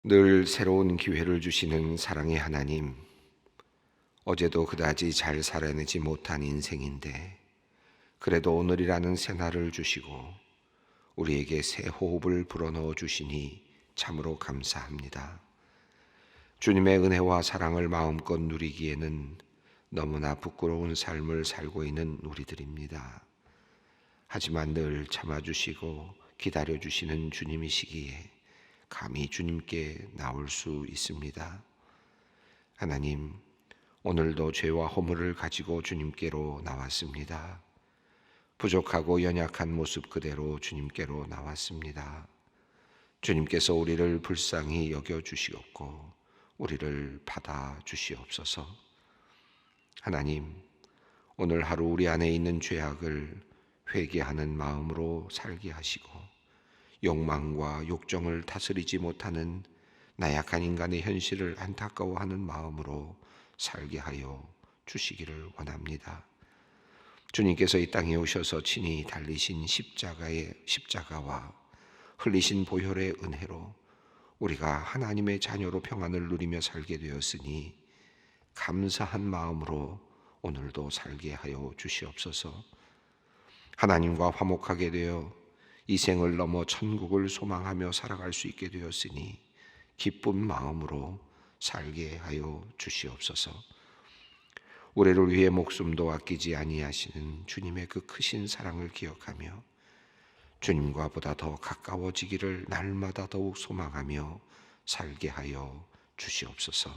늘 새로운 기회를 주시는 사랑의 하나님, 어제도 그다지 잘 살아내지 못한 인생인데 그래도 오늘이라는 새날을 주시고 우리에게 새 호흡을 불어넣어 주시니 참으로 감사합니다. 주님의 은혜와 사랑을 마음껏 누리기에는 너무나 부끄러운 삶을 살고 있는 우리들입니다. 하지만 늘 참아주시고 기다려주시는 주님이시기에 감히 주님께 나올 수 있습니다. 하나님, 오늘도 죄와 허물을 가지고 주님께로 나왔습니다. 부족하고 연약한 모습 그대로 주님께로 나왔습니다. 주님께서 우리를 불쌍히 여겨주시옵고 우리를 받아주시옵소서. 하나님, 오늘 하루 우리 안에 있는 죄악을 회개하는 마음으로 살게 하시고 욕망과 욕정을 다스리지 못하는 나약한 인간의 현실을 안타까워하는 마음으로 살게 하여 주시기를 원합니다. 주님께서 이 땅에 오셔서 친히 달리신 십자가와 흘리신 보혈의 은혜로 우리가 하나님의 자녀로 평안을 누리며 살게 되었으니 감사한 마음으로 오늘도 살게 하여 주시옵소서. 하나님과 화목하게 되어 이 생을 넘어 천국을 소망하며 살아갈 수 있게 되었으니 기쁜 마음으로 살게 하여 주시옵소서. 우리를 위해 목숨도 아끼지 아니하시는 주님의 그 크신 사랑을 기억하며 주님과 보다 더 가까워지기를 날마다 더욱 소망하며 살게 하여 주시옵소서.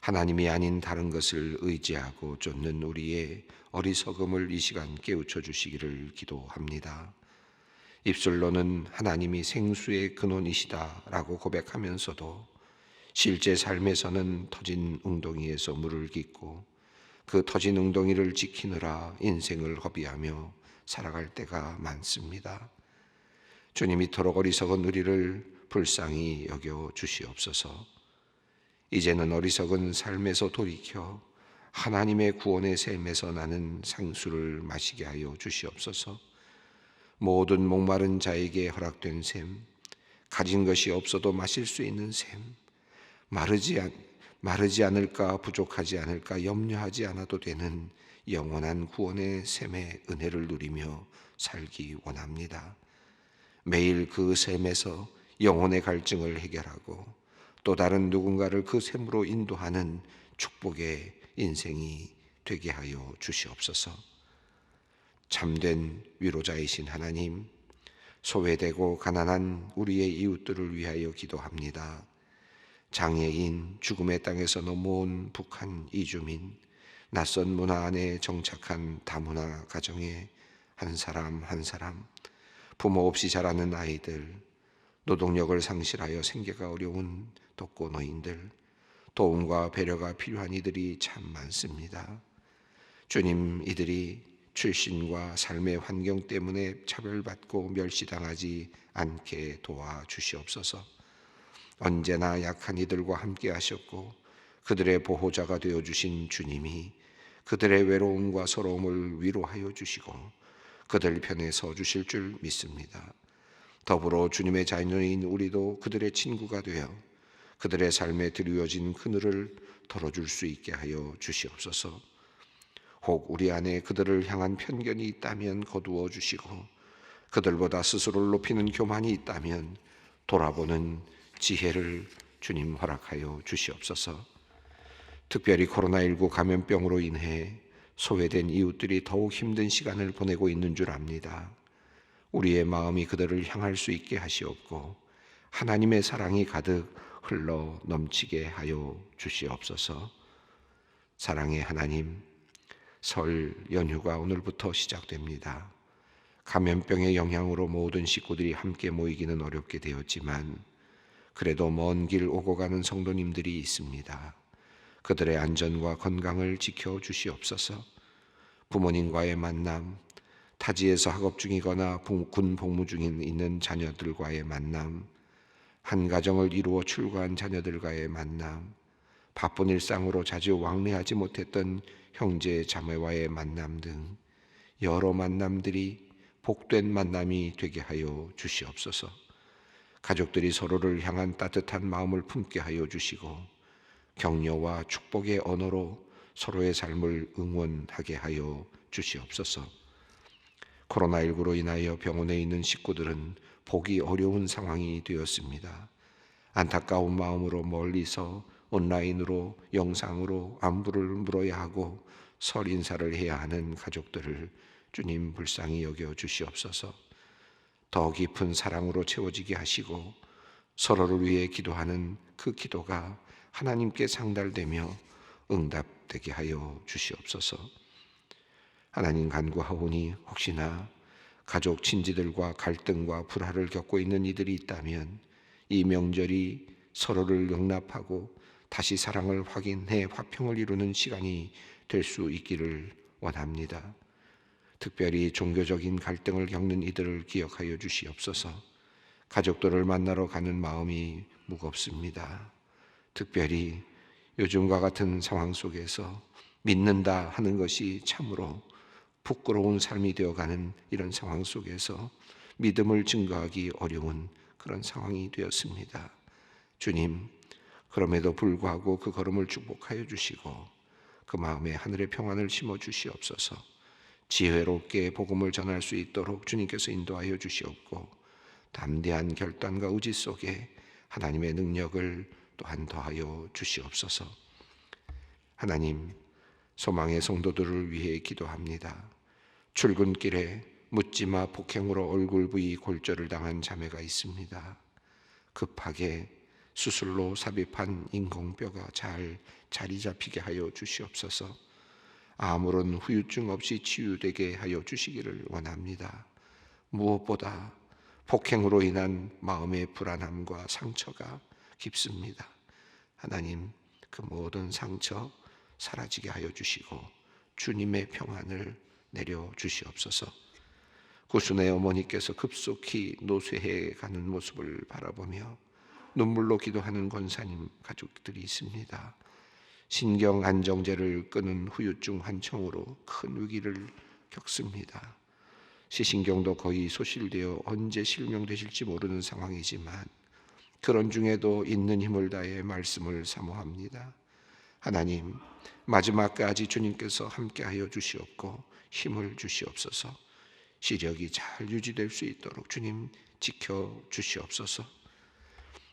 하나님이 아닌 다른 것을 의지하고 쫓는 우리의 어리석음을 이 시간 깨우쳐 주시기를 기도합니다. 입술로는 하나님이 생수의 근원이시다라고 고백하면서도 실제 삶에서는 터진 웅덩이에서 물을 깃고 그 터진 웅덩이를 지키느라 인생을 허비하며 살아갈 때가 많습니다. 주님, 이토록 어리석은 우리를 불쌍히 여겨 주시옵소서. 이제는 어리석은 삶에서 돌이켜 하나님의 구원의 샘에서 나는 생수를 마시게 하여 주시옵소서. 모든 목마른 자에게 허락된 샘, 가진 것이 없어도 마실 수 있는 샘, 마르지 않을까 부족하지 않을까 염려하지 않아도 되는 영원한 구원의 샘의 은혜를 누리며 살기 원합니다. 매일 그 샘에서 영혼의 갈증을 해결하고 또 다른 누군가를 그 샘으로 인도하는 축복의 인생이 되게 하여 주시옵소서. 참된 위로자이신 하나님, 소외되고 가난한 우리의 이웃들을 위하여 기도합니다. 장애인, 죽음의 땅에서 넘어온 북한 이주민, 낯선 문화 안에 정착한 다문화 가정의 한 사람 한 사람, 부모 없이 자라는 아이들, 노동력을 상실하여 생계가 어려운 독거노인들, 도움과 배려가 필요한 이들이 참 많습니다. 주님, 이들이 출신과 삶의 환경 때문에 차별받고 멸시당하지 않게 도와주시옵소서. 언제나 약한 이들과 함께 하셨고 그들의 보호자가 되어주신 주님이 그들의 외로움과 서러움을 위로하여 주시고 그들 편에 서주실 줄 믿습니다. 더불어 주님의 자녀인 우리도 그들의 친구가 되어 그들의 삶에 드리워진 그늘을 덜어줄 수 있게 하여 주시옵소서. 혹 우리 안에 그들을 향한 편견이 있다면 거두어 주시고 그들보다 스스로를 높이는 교만이 있다면 돌아보는 지혜를 주님 허락하여 주시옵소서. 특별히 코로나19 감염병으로 인해 소외된 이웃들이 더욱 힘든 시간을 보내고 있는 줄 압니다. 우리의 마음이 그들을 향할 수 있게 하시옵고 하나님의 사랑이 가득 흘러 넘치게 하여 주시옵소서. 사랑의 하나님, 설 연휴가 오늘부터 시작됩니다. 감염병의 영향으로 모든 식구들이 함께 모이기는 어렵게 되었지만 그래도 먼 길 오고 가는 성도님들이 있습니다. 그들의 안전과 건강을 지켜주시옵소서. 부모님과의 만남, 타지에서 학업 중이거나 군 복무 중인 있는 자녀들과의 만남, 한 가정을 이루어 출가한 자녀들과의 만남, 바쁜 일상으로 자주 왕래하지 못했던 형제 자매와의 만남 등 여러 만남들이 복된 만남이 되게 하여 주시옵소서. 가족들이 서로를 향한 따뜻한 마음을 품게 하여 주시고 격려와 축복의 언어로 서로의 삶을 응원하게 하여 주시옵소서. 코로나19로 인하여 병원에 있는 식구들은 보기 어려운 상황이 되었습니다. 안타까운 마음으로 멀리서 온라인으로 영상으로 안부를 물어야 하고 설 인사를 해야 하는 가족들을 주님 불쌍히 여겨 주시옵소서. 더 깊은 사랑으로 채워지게 하시고 서로를 위해 기도하는 그 기도가 하나님께 상달되며 응답되게 하여 주시옵소서. 하나님 간구하오니 혹시나 가족 친지들과 갈등과 불화를 겪고 있는 이들이 있다면 이 명절이 서로를 용납하고 다시 사랑을 확인해 화평을 이루는 시간이 될 수 있기를 원합니다. 특별히 종교적인 갈등을 겪는 이들을 기억하여 주시옵소서. 가족들을 만나러 가는 마음이 무겁습니다. 특별히 요즘과 같은 상황 속에서 믿는다 하는 것이 참으로 부끄러운 삶이 되어가는 이런 상황 속에서 믿음을 증거하기 어려운 그런 상황이 되었습니다. 주님, 그럼에도 불구하고 그 걸음을 축복하여 주시고 그 마음에 하늘의 평안을 심어 주시옵소서. 지혜롭게 복음을 전할 수 있도록 주님께서 인도하여 주시옵고 담대한 결단과 의지 속에 하나님의 능력을 또한 더하여 주시옵소서. 하나님, 소망의 성도들을 위해 기도합니다. 출근길에 묻지마 폭행으로 얼굴 부위 골절을 당한 자매가 있습니다. 급하게 수술로 삽입한 인공뼈가 잘 자리 잡히게 하여 주시옵소서. 아무런 후유증 없이 치유되게 하여 주시기를 원합니다. 무엇보다 폭행으로 인한 마음의 불안함과 상처가 깊습니다. 하나님, 그 모든 상처 사라지게 하여 주시고 주님의 평안을 내려 주시옵소서. 구순의 어머니께서 급속히 노쇠해 가는 모습을 바라보며 눈물로 기도하는 권사님 가족들이 있습니다. 신경 안정제를 끊은 후유증 환청으로 큰 위기를 겪습니다. 시신경도 거의 소실되어 언제 실명되실지 모르는 상황이지만 그런 중에도 있는 힘을 다해 말씀을 사모합니다. 하나님, 마지막까지 주님께서 함께하여 주시옵고 힘을 주시옵소서. 시력이 잘 유지될 수 있도록 주님 지켜 주시옵소서.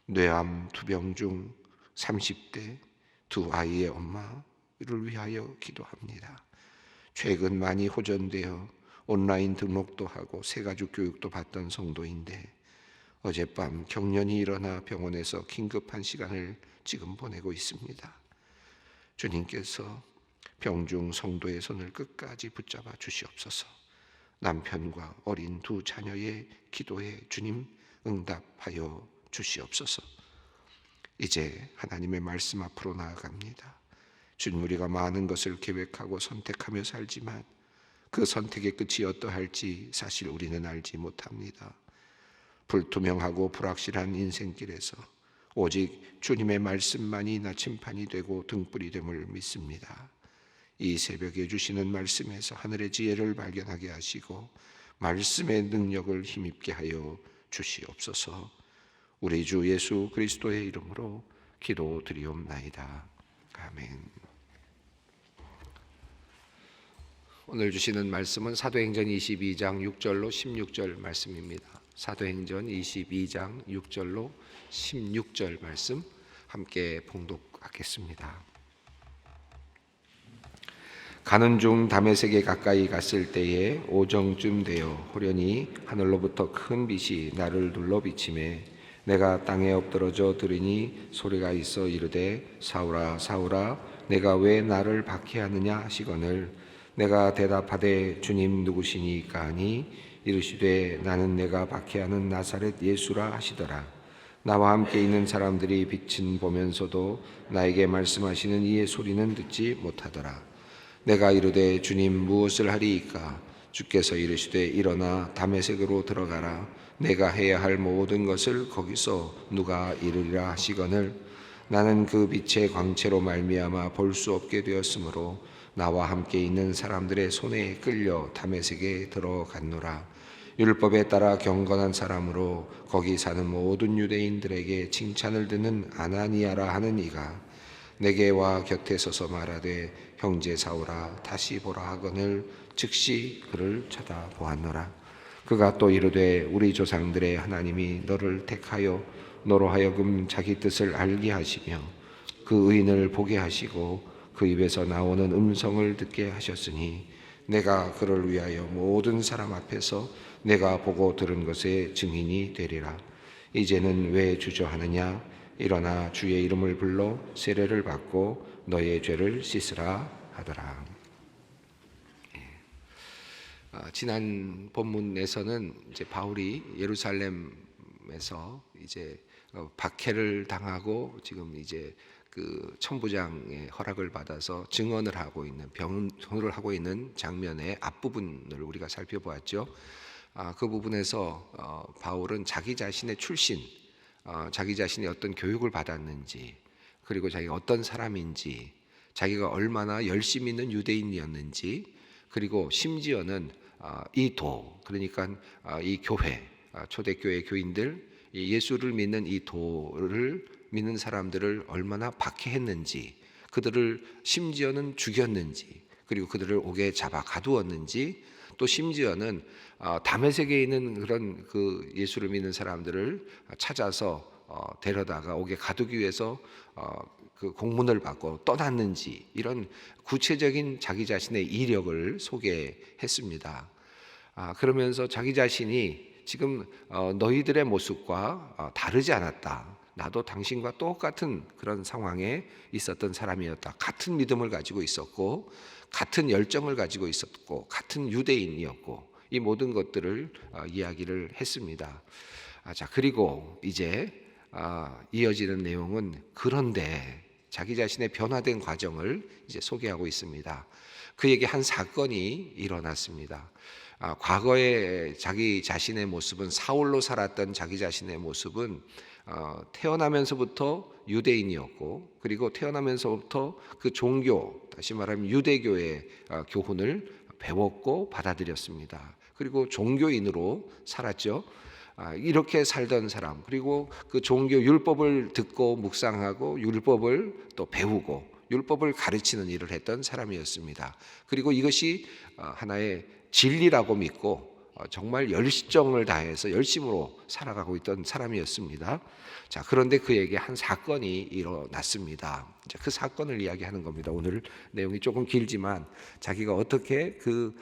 뇌암 2병 중 30대 2아이의 엄마를 위하여 기도합니다. 최근 많이 호전되어 온라인 등록도 하고 새가족 교육도 받던 성도인데 어젯밤 경련이 일어나 병원에서 긴급한 시간을 지금 보내고 있습니다. 주님께서 병중 성도의 손을 끝까지 붙잡아 주시옵소서. 남편과 어린 2 자녀의 기도에 주님 응답하여 주시옵소서. 이제 하나님의 말씀 앞으로 나아갑니다. 주님, 우리가 많은 것을 계획하고 선택하며 살지만 그 선택의 끝이 어떠할지 사실 우리는 알지 못합니다. 불투명하고 불확실한 인생길에서 오직 주님의 말씀만이 나침판이 되고 등불이 됨을 믿습니다. 이 새벽에 주시는 말씀에서 하늘의 지혜를 발견하게 하시고 말씀의 능력을 힘입게 하여 주시옵소서. 우리 주 예수 그리스도의 이름으로 기도드리옵나이다. 아멘. 오늘 주시는 말씀은 사도행전 22장 6절로 16절 말씀입니다. 사도행전 22장 6절로 16절 말씀 함께 봉독하겠습니다. 가는 중 다메섹에 가까이 갔을 때에 오정쯤 되어 호련히 하늘로부터 큰 빛이 나를 둘러 비치매 내가 땅에 엎드러져 들으니 소리가 있어 이르되 사울아 사울아 내가 왜 나를 박해하느냐 하시거늘 내가 대답하되 주님 누구시니까 하니 이르시되 나는 내가 박해하는 나사렛 예수라 하시더라. 나와 함께 있는 사람들이 빛은 보면서도 나에게 말씀하시는 이의 소리는 듣지 못하더라. 내가 이르되 주님 무엇을 하리이까? 주께서 이르시되 일어나 다메섹으로 들어가라. 내가 해야 할 모든 것을 거기서 누가 이르리라 하시거늘 나는 그 빛의 광채로 말미암아 볼 수 없게 되었으므로 나와 함께 있는 사람들의 손에 끌려 다메섹에 들어갔노라. 율법에 따라 경건한 사람으로 거기 사는 모든 유대인들에게 칭찬을 듣는 아나니아라 하는 이가 내게 와 곁에 서서 말하되 형제 사울아 다시 보라 하거늘 즉시 그를 쳐다보았노라. 그가 또 이르되 우리 조상들의 하나님이 너를 택하여 너로 하여금 자기 뜻을 알게 하시며 그 의인을 보게 하시고 그 입에서 나오는 음성을 듣게 하셨으니 내가 그를 위하여 모든 사람 앞에서 내가 보고 들은 것의 증인이 되리라. 이제는 왜 주저하느냐? 일어나 주의 이름을 불러 세례를 받고 너의 죄를 씻으라 하더라. 지난 본문에서는 이제 바울이 예루살렘에서 이제 박해를 당하고 지금 이제 그 천부장의 허락을 받아서 증언을 하고 있는 병언을 하고 있는 장면의 앞부분을 우리가 살펴보았죠. 그 부분에서 바울은 자기 자신의 출신, 자기 자신이 어떤 교육을 받았는지, 그리고 자기가 어떤 사람인지, 자기가 얼마나 열심 있는 유대인이었는지, 그리고 심지어는 그러니까 이 교회, 초대교회 교인들, 예수를 믿는 이 도를 믿는 사람들을 얼마나 박해했는지, 그들을 심지어는 죽였는지, 그리고 그들을 옥에 잡아 가두었는지, 또 심지어는 다메섹에 있는 그런 그 예수를 믿는 사람들을 찾아서 데려다가 옥에 가두기 위해서 그 공문을 받고 떠났는지, 이런 구체적인 자기 자신의 이력을 소개했습니다. 그러면서 자기 자신이 지금 너희들의 모습과 다르지 않았다. 나도 당신과 똑같은 그런 상황에 있었던 사람이었다. 같은 믿음을 가지고 있었고, 같은 열정을 가지고 있었고, 같은 유대인이었고, 이 모든 것들을 이야기를 했습니다. 자, 그리고 이제 이어지는 내용은 그런데 자기 자신의 변화된 과정을 이제 소개하고 있습니다. 그에게 한 사건이 일어났습니다. 과거에 자기 자신의 모습은, 사울로 살았던 자기 자신의 모습은 태어나면서부터 유대인이었고, 그리고 태어나면서부터 그 종교, 다시 말하면 유대교의 교훈을 배웠고 받아들였습니다. 그리고 종교인으로 살았죠. 이렇게 살던 사람, 그리고 그 종교 율법을 듣고 묵상하고 율법을 또 배우고 율법을 가르치는 일을 했던 사람이었습니다. 그리고 이것이 하나의 진리라고 믿고 정말 열정을 다해서 열심으로 살아가고 있던 사람이었습니다. 자, 그런데 그에게 한 사건이 일어났습니다. 그 사건을 이야기하는 겁니다. 오늘 내용이 조금 길지만 자기가 어떻게 그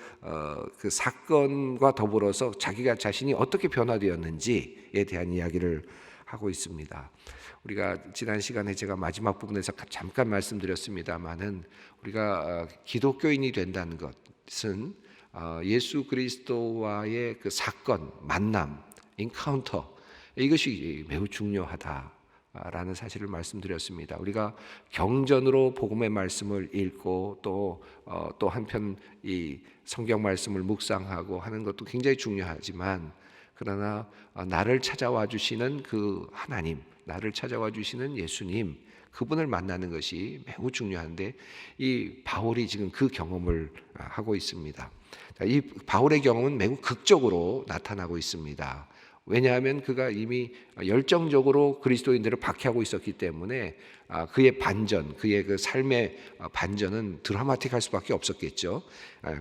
사건과 더불어서 자기가 자신이 어떻게 변화되었는지에 대한 이야기를 하고 있습니다. 우리가 지난 시간에 제가 마지막 부분에서 잠깐 말씀드렸습니다만은 우리가 기독교인이 된다는 것은 예수 그리스도와의 그 사건, 만남, 인카운터, 이것이 매우 중요하다라는 사실을 말씀드렸습니다. 우리가 경전으로 복음의 말씀을 읽고 또 한편 이 성경 말씀을 묵상하고 하는 것도 굉장히 중요하지만, 그러나 나를 찾아와 주시는 그 하나님, 나를 찾아와 주시는 예수님, 그분을 만나는 것이 매우 중요한데, 이 바울이 지금 그 경험을 하고 있습니다. 이 바울의 경험은 매우 극적으로 나타나고 있습니다. 왜냐하면 그가 이미 열정적으로 그리스도인들을 박해하고 있었기 때문에 그의 반전, 그의 그 삶의 반전은 드라마틱할 수밖에 없었겠죠.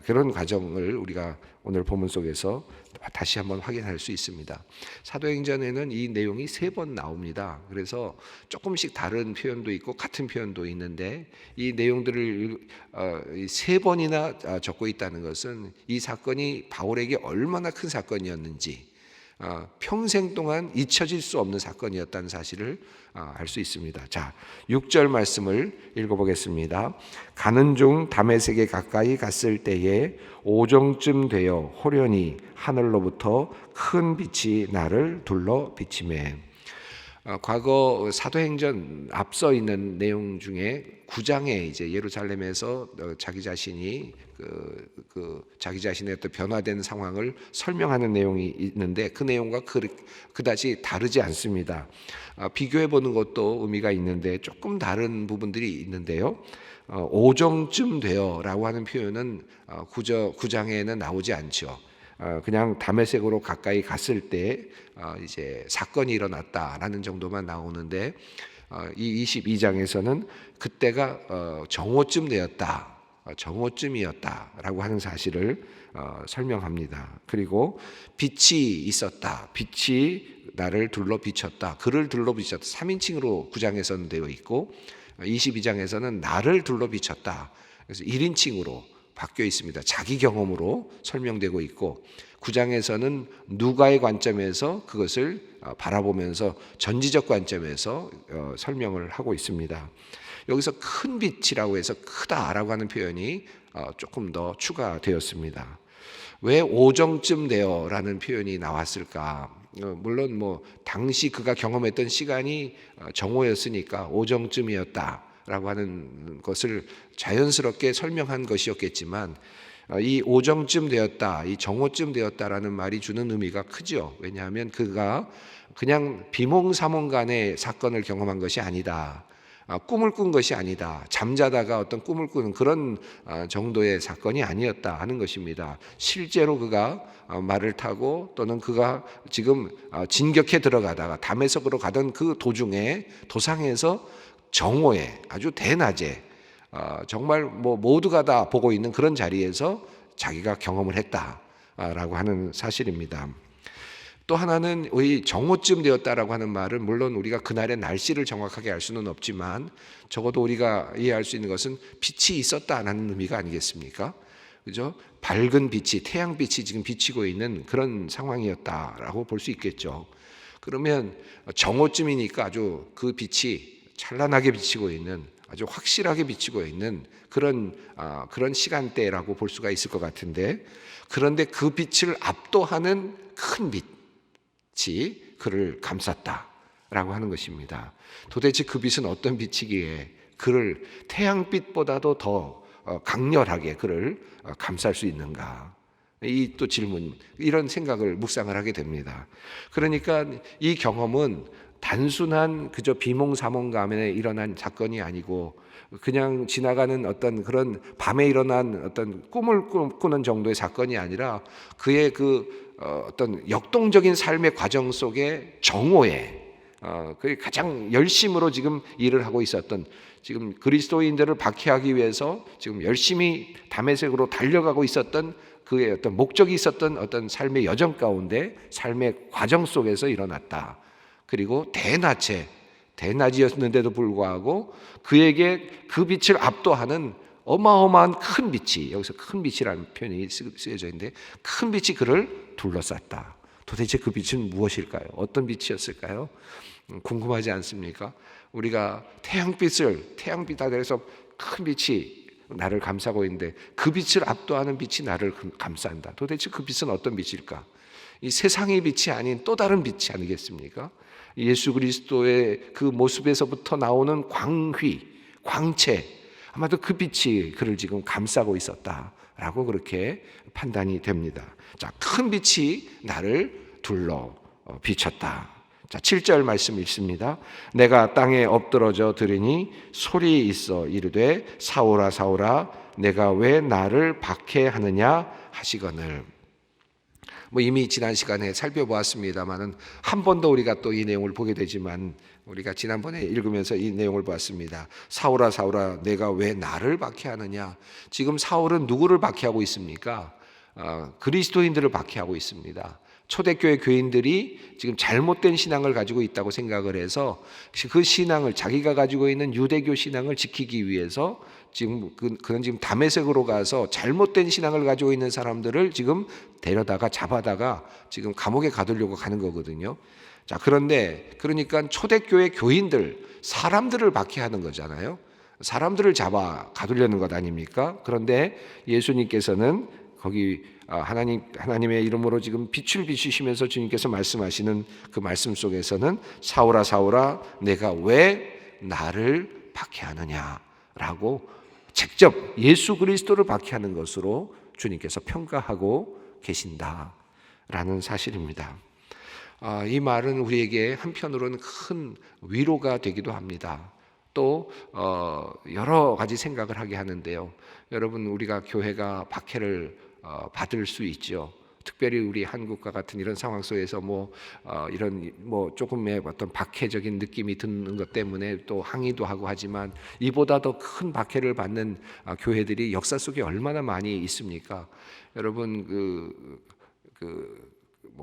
그런 과정을 우리가 오늘 본문 속에서 다시 한번 확인할 수 있습니다. 사도행전에는 이 내용이 3번 나옵니다. 그래서 조금씩 다른 표현도 있고 같은 표현도 있는데, 이 내용들을 3번이나 적고 있다는 것은 이 사건이 바울에게 얼마나 큰 사건이었는지, 평생 동안 잊혀질 수 없는 사건이었다는 사실을 알 수 있습니다. 자, 6절 말씀을 읽어보겠습니다. 가는 중 다메섹에 가까이 갔을 때에 오정쯤 되어 호련히 하늘로부터 큰 빛이 나를 둘러 비치매. 과거 사도행전 앞서 있는 내용 중에 9장에 이제 예루살렘에서 자기 자신이 자기 자신의 어떤 변화된 상황을 설명하는 내용이 있는데, 그 내용과 그다지 다르지 않습니다. 비교해 보는 것도 의미가 있는데 조금 다른 부분들이 있는데요. 오정쯤 되어라고 하는 표현은 9장에는 나오지 않죠. 그냥 다메섹으로 가까이 갔을 때 이제 사건이 일어났다라는 정도만 나오는데 이 22장에서는 그때가 정오쯤 되었다, 정오쯤이었다라고 하는 사실을 설명합니다. 그리고 빛이 있었다, 빛이 나를 둘러 비쳤다, 그를 둘러 비쳤다. 3인칭으로 9장에서는 되어 있고 22장에서는 나를 둘러 비쳤다. 그래서 1인칭으로 바뀌어 있습니다. 자기 경험으로 설명되고 있고 9장에서는 누가의 관점에서 그것을 바라보면서 전지적 관점에서 설명을 하고 있습니다. 여기서 큰 빛이라고 해서 크다라고 하는 표현이 조금 더 추가되었습니다. 왜 오정쯤 되어라는 표현이 나왔을까? 물론 당시 그가 경험했던 시간이 정오였으니까 오정쯤이었다라고 하는 것을 자연스럽게 설명한 것이었겠지만 이 오정쯤 되었다, 이 정오쯤 되었다라는 말이 주는 의미가 크죠. 왜냐하면 그가 그냥 비몽사몽간의 사건을 경험한 것이 아니다. 꿈을 꾼 것이 아니다. 잠자다가 어떤 꿈을 꾸는 그런 정도의 사건이 아니었다 하는 것입니다. 실제로 그가 말을 타고 또는 그가 지금 진격해 들어가다가 다메섹으로 가던 그 도중에 도상에서 정오에 아주 대낮에 정말 모두가 다 보고 있는 그런 자리에서 자기가 경험을 했다라고 하는 사실입니다. 또 하나는 이 정오쯤 되었다라고 하는 말은 물론 우리가 그날의 날씨를 정확하게 알 수는 없지만 적어도 우리가 이해할 수 있는 것은 빛이 있었다는 의미가 아니겠습니까? 그죠? 밝은 빛이, 태양빛이 지금 비치고 있는 그런 상황이었다라고 볼 수 있겠죠. 그러면 정오쯤이니까 아주 그 빛이 찬란하게 비치고 있는, 아주 확실하게 비치고 있는 그런 시간대라고 볼 수가 있을 것 같은데, 그런데 그 빛을 압도하는 큰 빛이 그를 감쌌다라고 하는 것입니다. 도대체 그 빛은 어떤 빛이기에 그를 태양빛보다도 더 강렬하게 그를 감쌀 수 있는가? 이 또 질문, 이런 생각을 묵상을 하게 됩니다. 그러니까 이 경험은 단순한 그저 비몽사몽감에 일어난 사건이 아니고 그냥 지나가는 어떤 그런 밤에 일어난 어떤 꿈을 꾸는 정도의 사건이 아니라 그의 어떤 역동적인 삶의 과정 속에 정오에 그 가장 열심으로 지금 일을 하고 있었던, 지금 그리스도인들을 박해하기 위해서 지금 열심히 다메섹으로 달려가고 있었던 그의 어떤 목적이 있었던 어떤 삶의 여정 가운데 삶의 과정 속에서 일어났다. 그리고 대낮이었는데도 불구하고 그에게 그 빛을 압도하는 어마어마한 큰 빛이, 여기서 큰 빛이라는 표현이 쓰여져 있는데 큰 빛이 그를 둘러쌌다. 도대체 그 빛은 무엇일까요? 어떤 빛이었을까요? 궁금하지 않습니까? 우리가 태양빛 아래에서 큰 빛이 나를 감싸고 있는데 그 빛을 압도하는 빛이 나를 감싼다. 도대체 그 빛은 어떤 빛일까? 이 세상의 빛이 아닌 또 다른 빛이 아니겠습니까? 예수 그리스도의 그 모습에서부터 나오는 광채, 아마도 그 빛이 그를 지금 감싸고 있었다라고 그렇게 판단이 됩니다. 자, 큰 빛이 나를 둘러 비쳤다. 자, 7절 말씀 읽습니다. 내가 땅에 엎드러져 들으니 소리 있어 이르되 사울아 사울아 내가 왜 나를 박해하느냐 하시거늘. 이미 지난 시간에 살펴보았습니다만은 한 번 더 우리가 또 이 내용을 보게 되지만 우리가 지난번에 읽으면서 이 내용을 보았습니다. 사울아 사울아 내가 왜 나를 박해하느냐. 지금 사울은 누구를 박해하고 있습니까? 그리스도인들을 박해하고 있습니다. 초대교회 교인들이 지금 잘못된 신앙을 가지고 있다고 생각을 해서 그 신앙을, 자기가 가지고 있는 유대교 신앙을 지키기 위해서 지금 그는 지금 다메섹으로 가서 잘못된 신앙을 가지고 있는 사람들을 지금 데려다가 잡아다가 지금 감옥에 가두려고 가는 거거든요. 자, 그런데 그러니까 초대교회 교인들, 사람들을 박해하는 거잖아요. 사람들을 잡아 가두려는 것 아닙니까? 그런데 예수님께서는 거기 하나님의 이름으로 지금 빛을 비추시면서 주님께서 말씀하시는 그 말씀 속에서는 사울아 사울아 내가 왜 나를 박해하느냐라고 직접 예수 그리스도를 박해하는 것으로 주님께서 평가하고 계신다라는 사실입니다. 이 말은 우리에게 한편으로는 큰 위로가 되기도 합니다. 또 여러 가지 생각을 하게 하는데요. 여러분, 우리가 교회가 박해를 받을 수 있죠. 특별히 우리 한국과 같은 이런 상황 속에서 이런 조금의 어떤 박해적인 느낌이 드는 것 때문에 또 항의도 하고 하지만 이보다 더 큰 박해를 받는 교회들이 역사 속에 얼마나 많이 있습니까? 여러분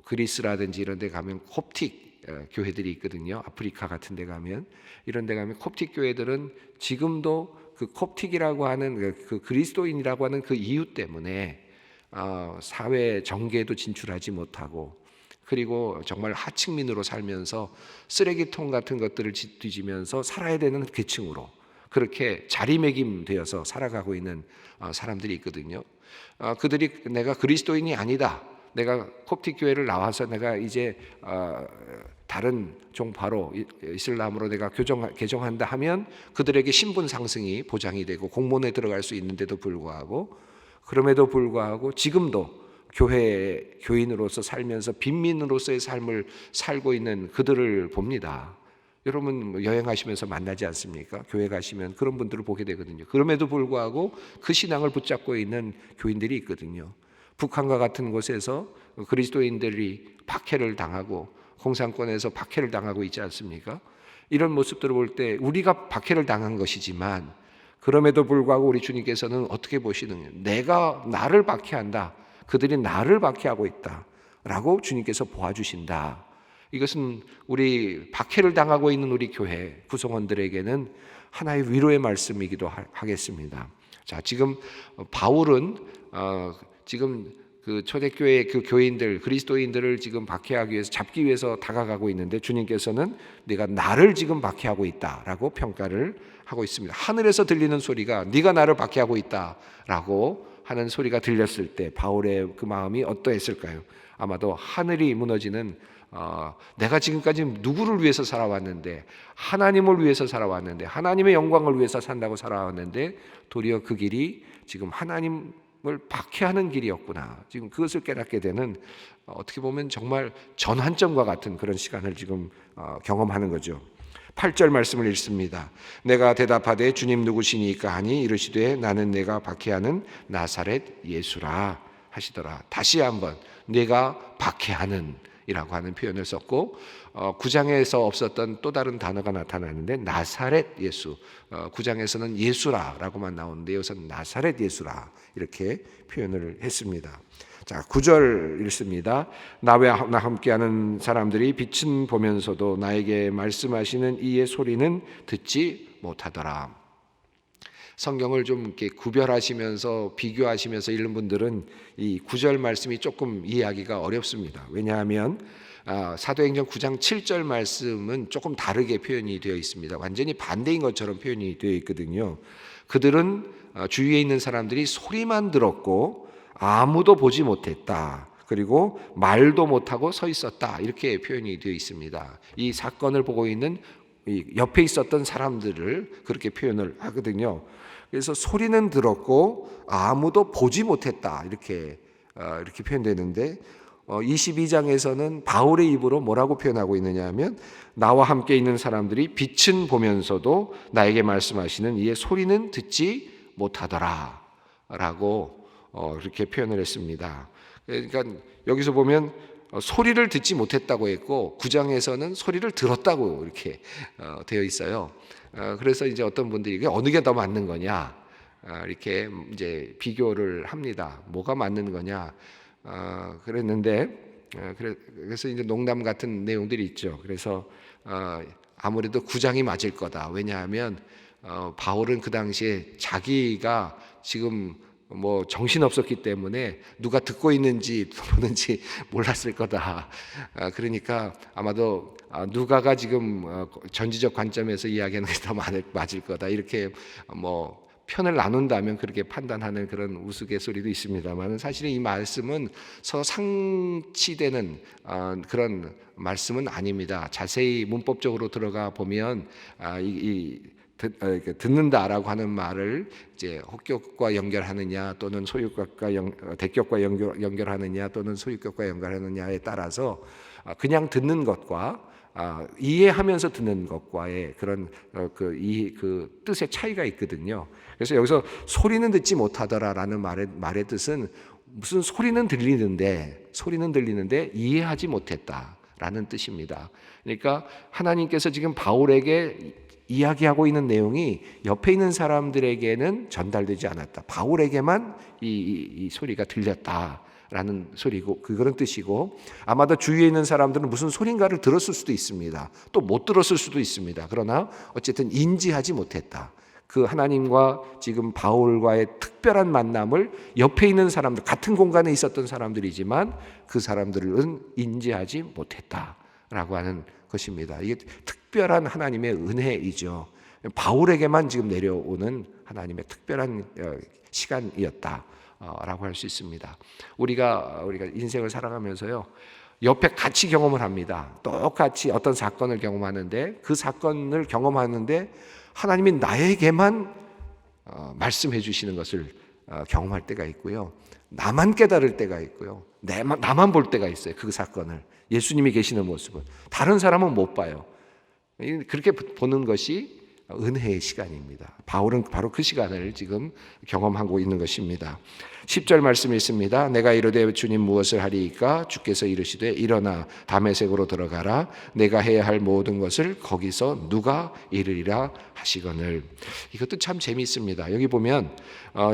그리스라든지 이런 데 가면 콥틱 교회들이 있거든요. 아프리카 같은 데 가면 이런 데 가면 콥틱 교회들은 지금도 그 콥틱이라고 하는 그 그리스도인이라고 하는 그 이유 때문에 사회 정계에도 진출하지 못하고 그리고 정말 하층민으로 살면서 쓰레기통 같은 것들을 뒤지면서 살아야 되는 계층으로 그렇게 자리매김되어서 살아가고 있는 사람들이 있거든요. 그들이 내가 그리스도인이 아니다. 내가 콥틱 교회를 나와서 내가 이제 다른 종파로 이슬람으로 내가 개종한다 하면 그들에게 신분 상승이 보장이 되고 공무원에 들어갈 수 있는데도 불구하고 그럼에도 불구하고 지금도 교인으로서 살면서 빈민으로서의 삶을 살고 있는 그들을 봅니다. 여러분 여행하시면서 만나지 않습니까? 교회 가시면 그런 분들을 보게 되거든요. 그럼에도 불구하고 그 신앙을 붙잡고 있는 교인들이 있거든요. 북한과 같은 곳에서 그리스도인들이 박해를 당하고 공산권에서 박해를 당하고 있지 않습니까? 이런 모습들을 볼 때 우리가 박해를 당한 것이지만 그럼에도 불구하고 우리 주님께서는 어떻게 보시느냐? 내가 나를 박해한다. 그들이 나를 박해하고 있다. 라고 주님께서 보아주신다. 이것은 우리 박해를 당하고 있는 우리 교회 구성원들에게는 하나의 위로의 말씀이기도 하겠습니다. 자, 지금 바울은 지금 그 초대교회 그 교인들 그리스도인들을 지금 박해하기 위해서 잡기 위해서 다가가고 있는데 주님께서는 네가 나를 지금 박해하고 있다라고 평가를 하고 있습니다. 하늘에서 들리는 소리가 네가 나를 박해하고 있다라고 하는 소리가 들렸을 때 바울의 그 마음이 어떠했을까요? 아마도 하늘이 무너지는 내가 지금까지 누구를 위해서 살아왔는데 하나님을 위해서 살아왔는데 하나님의 영광을 위해서 산다고 살아왔는데 도리어 그 길이 지금 하나님을 박해하는 길이었구나. 지금 그것을 깨닫게 되는 어떻게 보면 정말 전환점과 같은 그런 시간을 지금 경험하는 거죠. 8절 말씀을 읽습니다. 내가 대답하되 주님 누구시니까 하니 이르시되 나는 내가 박해하는 나사렛 예수라 하시더라. 다시 한번 내가 박해하는 이라고 하는 표현을 썼고 9장에서 없었던 또 다른 단어가 나타나는데 나사렛 예수 9장에서는 예수라라고만 나오는데 여기서는 나사렛 예수라 이렇게 표현을 했습니다. 자, 9절 읽습니다. 나와 함께하는 사람들이 빛은 보면서도 나에게 말씀하시는 이의 소리는 듣지 못하더라. 성경을 좀 이렇게 구별하시면서 비교하시면서 읽는 분들은 이 9절 말씀이 조금 이해하기가 어렵습니다. 왜냐하면 사도행전 9장 7절 말씀은 조금 다르게 표현이 되어 있습니다. 완전히 반대인 것처럼 표현이 되어 있거든요. 그들은 주위에 있는 사람들이 소리만 들었고 아무도 보지 못했다. 그리고 말도 못하고 서 있었다. 이렇게 표현이 되어 있습니다. 이 사건을 보고 있는 옆에 있었던 사람들을 그렇게 표현을 하거든요. 그래서 소리는 들었고 아무도 보지 못했다. 이렇게 표현되는데 22장에서는 바울의 입으로 뭐라고 표현하고 있느냐 하면 나와 함께 있는 사람들이 빛은 보면서도 나에게 말씀하시는 이의 소리는 듣지 못하더라 라고 이렇게 표현을 했습니다. 그러니까 여기서 보면 소리를 듣지 못했다고 했고 9장에서는 소리를 들었다고 이렇게 되어 있어요. 그래서 이제 어떤 분들이 이게 어느 게 더 맞는 거냐 이렇게 이제 비교를 합니다. 뭐가 맞는 거냐 그랬는데 그래서 이제 농담 같은 내용들이 있죠. 그래서 아무래도 9장이 맞을 거다. 왜냐하면 바울은 그 당시에 자기가 지금 정신 없었기 때문에 누가 듣고 있는지 보는지 몰랐을 거다. 그러니까 아마도 누가가 지금 전지적 관점에서 이야기하는 게 더 맞을 거다. 이렇게 편을 나눈다면 그렇게 판단하는 그런 우스갯소리도 있습니다만 사실은 이 말씀은 서로 상치되는 그런 말씀은 아닙니다. 자세히 문법적으로 들어가 보면 듣는다라고 하는 말을 이제 혹격과 연결하느냐 또는 소유격과 대격과 연결하느냐 또는 소유격과 연결하느냐에 따라서 그냥 듣는 것과 이해하면서 듣는 것과의 그런 그 뜻의 차이가 있거든요. 그래서 여기서 소리는 듣지 못하더라라는 말의 뜻은 무슨 소리는 들리는데 이해하지 못했다라는 뜻입니다. 그러니까 하나님께서 지금 바울에게 이야기하고 있는 내용이 옆에 있는 사람들에게는 전달되지 않았다. 바울에게만 이 소리가 들렸다라는 소리고, 그런 뜻이고, 아마도 주위에 있는 사람들은 무슨 소린가를 들었을 수도 있습니다. 또 못 들었을 수도 있습니다. 그러나 어쨌든 인지하지 못했다. 그 하나님과 지금 바울과의 특별한 만남을 옆에 있는 사람들, 같은 공간에 있었던 사람들이지만 그 사람들은 인지하지 못했다라고 하는 것입니다. 이게 특별한 하나님의 은혜이죠. 바울에게만 지금 내려오는 하나님의 특별한 시간이었다라고 할 수 있습니다. 우리가 인생을 살아가면서요, 옆에 같이 경험을 합니다. 똑같이 어떤 사건을 경험하는데, 그 사건을 경험하는데 하나님이 나에게만 말씀해 주시는 것을 경험할 때가 있고요, 나만 깨달을 때가 있고요, 나만 볼 때가 있어요. 그 사건을, 예수님이 계시는 모습을 다른 사람은 못 봐요. 그렇게 보는 것이 은혜의 시간입니다. 바울은 바로 그 시간을 지금 경험하고 있는 것입니다. 10절 말씀이 있습니다. 내가 이르되 주님 무엇을 하리이까? 주께서 이르시되 일어나 다메섹으로 들어가라. 내가 해야 할 모든 것을 거기서 누가 이르리라 하시거늘. 이것도 참 재미있습니다. 여기 보면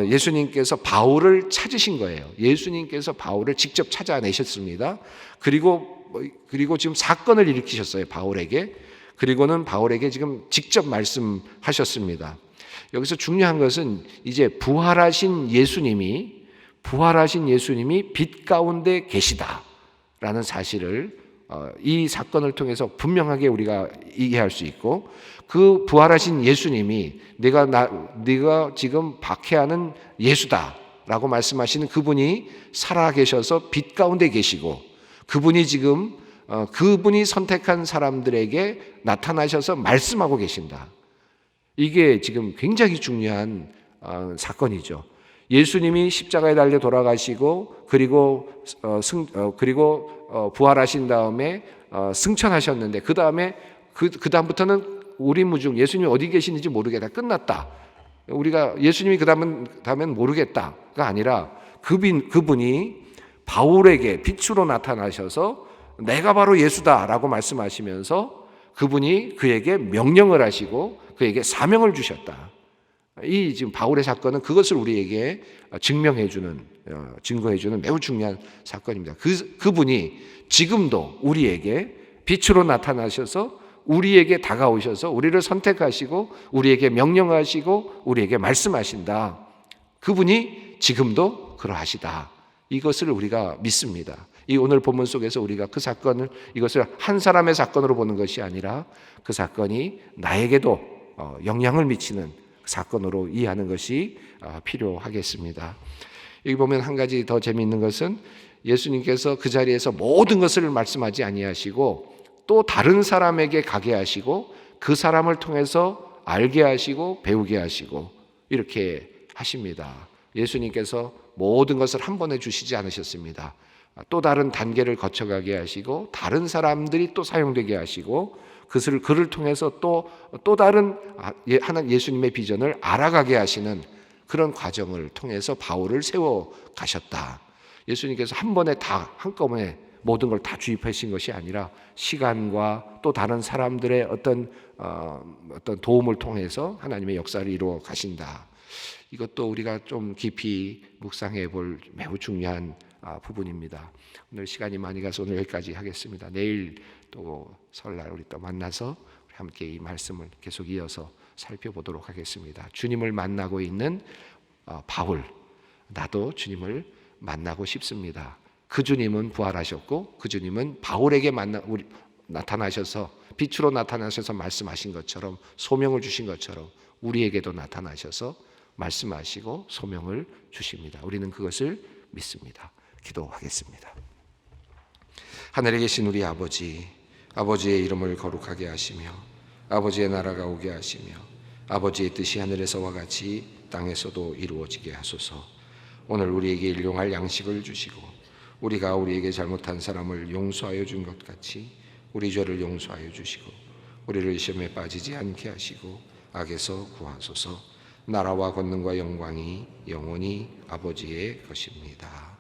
예수님께서 바울을 찾으신 거예요. 예수님께서 바울을 직접 찾아내셨습니다. 그리고 지금 사건을 일으키셨어요, 바울에게. 그리고는 바울에게 지금 직접 말씀하셨습니다. 여기서 중요한 것은 이제 부활하신 예수님이 빛 가운데 계시다라는 사실을 이 사건을 통해서 분명하게 우리가 이해할 수 있고, 그 부활하신 예수님이 네가 지금 박해하는 예수다라고 말씀하시는 그분이 살아 계셔서 빛 가운데 계시고, 그분이 선택한 사람들에게 나타나셔서 말씀하고 계신다. 이게 지금 굉장히 중요한 사건이죠. 예수님이 십자가에 달려 돌아가시고 그리고 부활하신 다음에 승천하셨는데, 그 다음부터는 우리무중 예수님이 어디 계시는지 모르겠다, 끝났다. 우리가 예수님이 다음엔 모르겠다가 아니라 그분이 바울에게 빛으로 나타나셔서 내가 바로 예수다라고 말씀하시면서 그분이 그에게 명령을 하시고 그에게 사명을 주셨다. 이 지금 바울의 사건은 그것을 우리에게 증거해주는 매우 중요한 사건입니다. 그분이 지금도 우리에게 빛으로 나타나셔서 우리에게 다가오셔서 우리를 선택하시고 우리에게 명령하시고 우리에게 말씀하신다. 그분이 지금도 그러하시다. 이것을 우리가 믿습니다. 이 오늘 본문 속에서 우리가 이것을 한 사람의 사건으로 보는 것이 아니라 그 사건이 나에게도 영향을 미치는 사건으로 이해하는 것이 필요하겠습니다. 여기 보면 한 가지 더 재미있는 것은 예수님께서 그 자리에서 모든 것을 말씀하지 아니하시고 또 다른 사람에게 가게 하시고 그 사람을 통해서 알게 하시고 배우게 하시고 이렇게 하십니다. 예수님께서 모든 것을 한 번에 주시지 않으셨습니다. 또 다른 단계를 거쳐가게 하시고 다른 사람들이 또 사용되게 하시고 그를 통해서 또 다른 예수님의 비전을 알아가게 하시는 그런 과정을 통해서 바울을 세워 가셨다. 예수님께서 한 번에 다 한꺼번에 모든 걸 다 주입하신 것이 아니라 시간과 또 다른 사람들의 어떤 도움을 통해서 하나님의 역사를 이루어 가신다. 이것도 우리가 좀 깊이 묵상해 볼 매우 중요한 부분입니다. 오늘 시간이 많이 가서 오늘 여기까지 하겠습니다. 내일 또 설날 우리 또 만나서 함께 이 말씀을 계속 이어서 살펴보도록 하겠습니다. 주님을 만나고 있는 바울, 나도 주님을 만나고 싶습니다. 그 주님은 부활하셨고 그 주님은 바울에게 나타나셔서 빛으로 나타나셔서 말씀하신 것처럼 소명을 주신 것처럼 우리에게도 나타나셔서 말씀하시고 소명을 주십니다. 우리는 그것을 믿습니다. 기도하겠습니다. 하늘에 계신 우리 아버지의 이름을 거룩하게 하시며 아버지의 나라가 오게 하시며 아버지의 뜻이 하늘에서와 같이 땅에서도 이루어지게 하소서. 오늘 우리에게 일용할 양식을 주시고 우리가 우리에게 잘못한 사람을 용서하여 준 것 같이 우리 죄를 용서하여 주시고 우리를 시험에 빠지지 않게 하시고 악에서 구하소서. 나라와 권능과 영광이 영원히 아버지의 것입니다.